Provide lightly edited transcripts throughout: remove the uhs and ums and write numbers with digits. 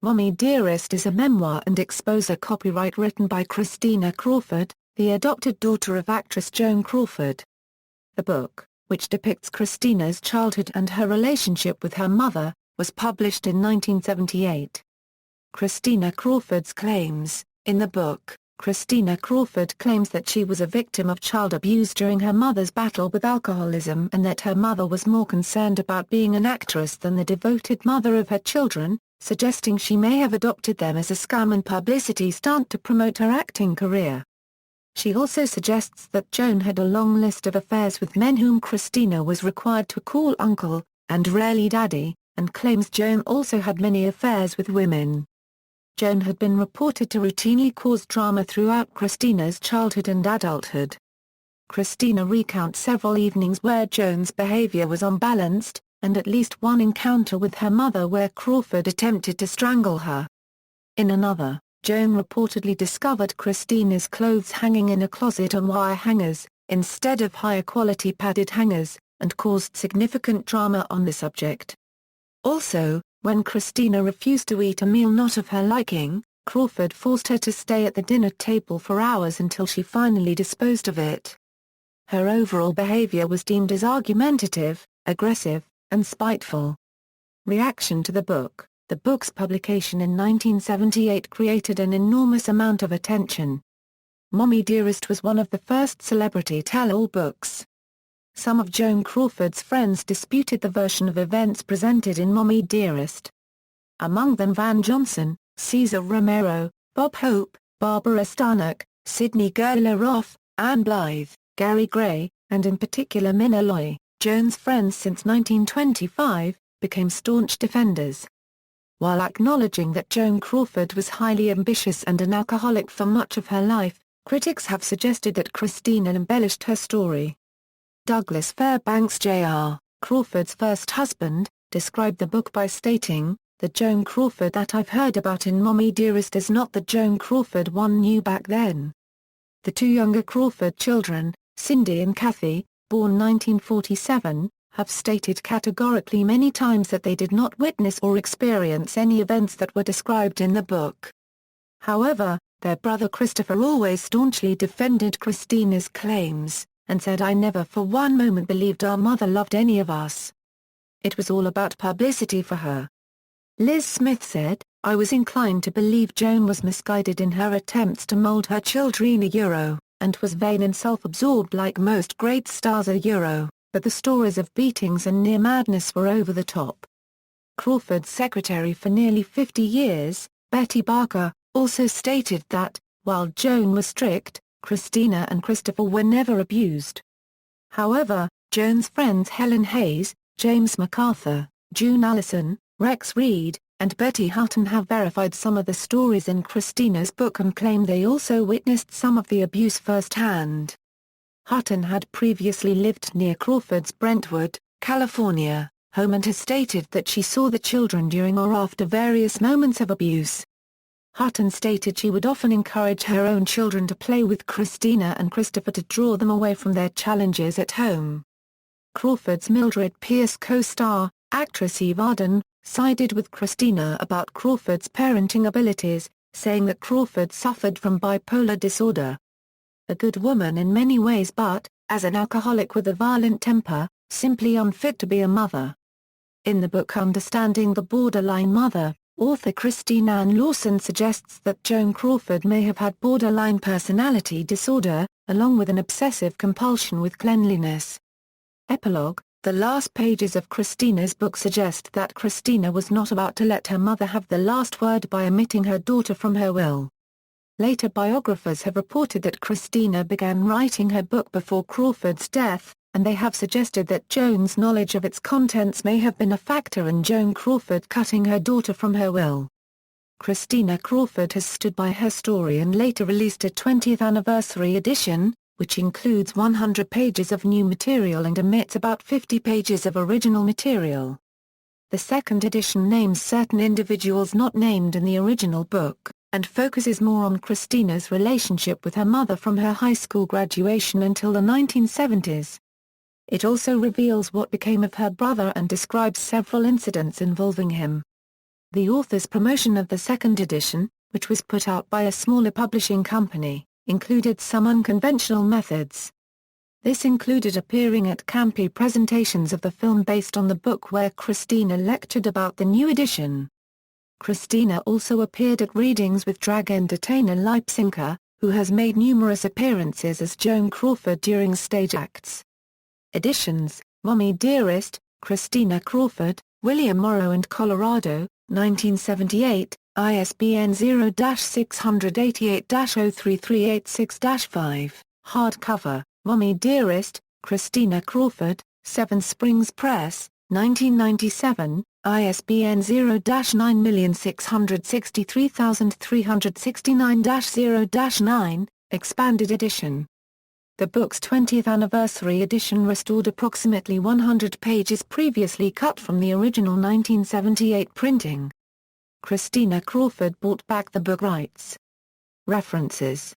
Mommie Dearest is a memoir and exposé copyright written by Christina Crawford, the adopted daughter of actress Joan Crawford. The book, which depicts Christina's childhood and her relationship with her mother, was published in 1978. Christina Crawford's claims. In the book, Christina Crawford claims that she was a victim of child abuse during her mother's battle with alcoholism and that her mother was more concerned about being an actress than the devoted mother of her children, suggesting she may have adopted them as a scam and publicity stunt to promote her acting career. She also suggests that Joan had a long list of affairs with men whom Christina was required to call uncle, and rarely daddy, and claims Joan also had many affairs with women. Joan had been reported to routinely cause drama throughout Christina's childhood and adulthood. Christina recounts several evenings where Joan's behavior was unbalanced, and at least one encounter with her mother where Crawford attempted to strangle her. In another, Joan reportedly discovered Christina's clothes hanging in a closet on wire hangers, instead of higher-quality padded hangers, and caused significant drama on the subject. Also, when Christina refused to eat a meal not of her liking, Crawford forced her to stay at the dinner table for hours until she finally disposed of it. Her overall behavior was deemed as argumentative, aggressive, and spiteful. Reaction to the book. The book's publication in 1978 created an enormous amount of attention. Mommie Dearest was one of the first celebrity tell-all books. Some of Joan Crawford's friends disputed the version of events presented in Mommie Dearest. Among them Van Johnson, Cesar Romero, Bob Hope, Barbara Stanwyck, Sidney Gerler-Roth, Anne Blythe, Gary Gray, and in particular Minna Loy, Joan's friends since 1925, became staunch defenders. While acknowledging that Joan Crawford was highly ambitious and an alcoholic for much of her life, critics have suggested that Christina embellished her story. Douglas Fairbanks Jr., Crawford's first husband, described the book by stating, "The Joan Crawford that I've heard about in Mommie Dearest is not the Joan Crawford one knew back then." The two younger Crawford children, Cindy and Kathy, born 1947, have stated categorically many times that they did not witness or experience any events that were described in the book. However, their brother Christopher always staunchly defended Christina's claims, and said, "I never for one moment believed our mother loved any of us. It was all about publicity for her." Liz Smith said, "I was inclined to believe Joan was misguided in her attempts to mold her children and was vain and self-absorbed like most great stars but the stories of beatings and near madness were over the top." Crawford's secretary for nearly 50 years, Betty Barker, also stated that, while Joan was strict, Christina and Christopher were never abused. However, Joan's friends Helen Hayes, James MacArthur, June Allison, Rex Reed, and Betty Hutton have verified some of the stories in Christina's book and claim they also witnessed some of the abuse firsthand. Hutton had previously lived near Crawford's Brentwood, California, home and has stated that she saw the children during or after various moments of abuse. Hutton stated she would often encourage her own children to play with Christina and Christopher to draw them away from their challenges at home. Crawford's Mildred Pierce co-star, actress Eve Arden, sided with Christina about Crawford's parenting abilities, saying that Crawford suffered from bipolar disorder. "A good woman in many ways but, as an alcoholic with a violent temper, simply unfit to be a mother." In the book Understanding the Borderline Mother, author Christine Ann Lawson suggests that Joan Crawford may have had borderline personality disorder, along with an obsessive compulsion with cleanliness. Epilogue. The last pages of Christina's book suggest that Christina was not about to let her mother have the last word by omitting her daughter from her will. Later biographers have reported that Christina began writing her book before Crawford's death, and they have suggested that Joan's knowledge of its contents may have been a factor in Joan Crawford cutting her daughter from her will. Christina Crawford has stood by her story and later released a 20th anniversary edition, which includes 100 pages of new material and omits about 50 pages of original material. The second edition names certain individuals not named in the original book, and focuses more on Christina's relationship with her mother from her high school graduation until the 1970s. It also reveals what became of her brother and describes several incidents involving him. The author's promotion of the second edition, which was put out by a smaller publishing company, included some unconventional methods. This included appearing at campy presentations of the film based on the book where Christina lectured about the new edition. Christina also appeared at readings with drag entertainer Leipsinker, who has made numerous appearances as Joan Crawford during stage acts. Editions: Mommie Dearest, Christina Crawford, William Morrow and Colorado, 1978, ISBN 0-688-03386-5, hardcover, Mommie Dearest, Christina Crawford, Seven Springs Press, 1997, ISBN 0-9663369-0-9, expanded edition. The book's 20th anniversary edition restored approximately 100 pages previously cut from the original 1978 printing. Christina Crawford bought back the book rights. References.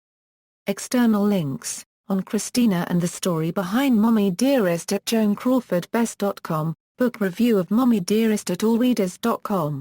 External links, on Christina and the story behind Mommie Dearest at joancrawfordbest.com, book review of Mommie Dearest at allreaders.com.